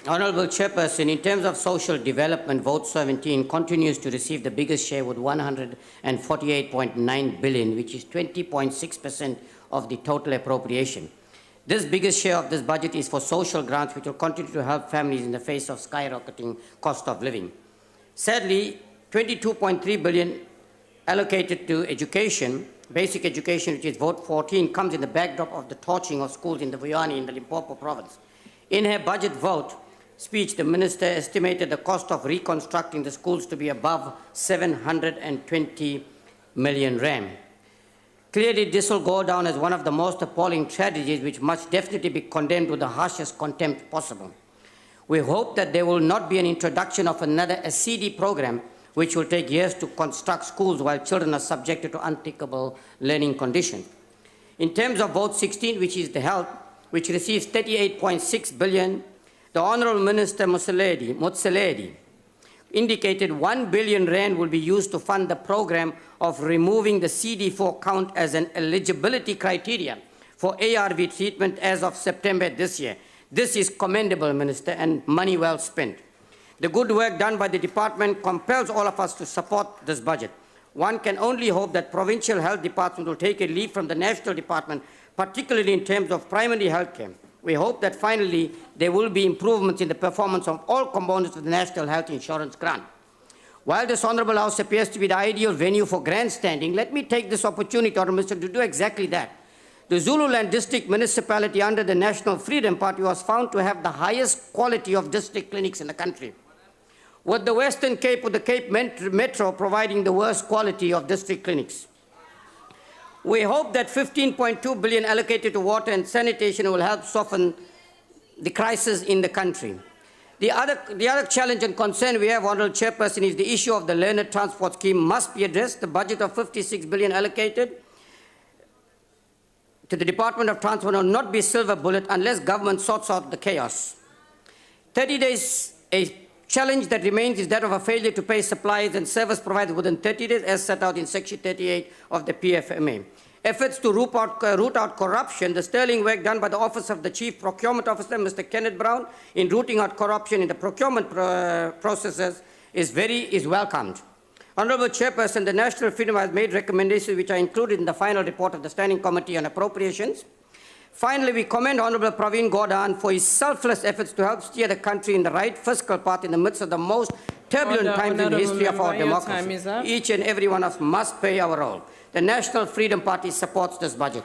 Honourable Chairperson, in terms of social development, Vote 17 continues to receive the biggest share with 148.9 billion, which is 20.6% of the total appropriation. This biggest share of this budget is for social grants, which will continue to help families in the face of skyrocketing cost of living. Sadly, 22.3 billion allocated to education, basic education, which is Vote 14, comes in the backdrop of the torching of schools in the Vuyani in the Limpopo province. In her budget vote speech, the minister estimated the cost of reconstructing the schools to be above 720 million rand. Clearly, this will go down as one of the most appalling tragedies which must definitely be condemned with the harshest contempt possible. We hope that there will not be an introduction of another CD program which will take years to construct schools while children are subjected to unthinkable learning conditions. In terms of Vote 16, which is the health, which receives 38.6 billion, the Honourable Minister Motsoaledi indicated 1 billion rand will be used to fund the program of removing the CD4 count as an eligibility criteria for ARV treatment as of September this year. This is commendable, Minister, and money well spent. The good work done by the department compels all of us to support this budget. One can only hope that provincial health department will take a lead from the national department, particularly in terms of primary health care. We hope that finally there will be improvements in the performance of all components of the National Health Insurance Grant. While this Honourable House appears to be the ideal venue for grandstanding, let me take this opportunity, Honourable Minister, to do exactly that. The Zululand district municipality under the National Freedom Party was found to have the highest quality of district clinics in the country, with the Western Cape or the Cape Metro providing the worst quality of district clinics. We hope that 15.2 billion allocated to water and sanitation will help soften the crisis in the country. The other challenge and concern we have, Honourable Chairperson, is the issue of the learner transport scheme must be addressed. The budget of 56 billion allocated to the Department of Transport will not be a silver bullet unless government sorts out the chaos. 30 days, a challenge that remains is that of a failure to pay suppliers and service providers within 30 days as set out in Section 38 of the PFMA. Efforts to root out corruption, the sterling work done by the Office of the Chief Procurement Officer, Mr. Kenneth Brown, in rooting out corruption in the procurement processes is welcomed. Honourable Chairperson, the National Freedom has made recommendations which are included in the final report of the Standing Committee on Appropriations. Finally, we commend Honourable Praveen Gordhan for his selfless efforts to help steer the country in the right fiscal path in the midst of the most turbulent times in the history of our democracy. Each and every one of us must play our role. The National Freedom Party supports this budget.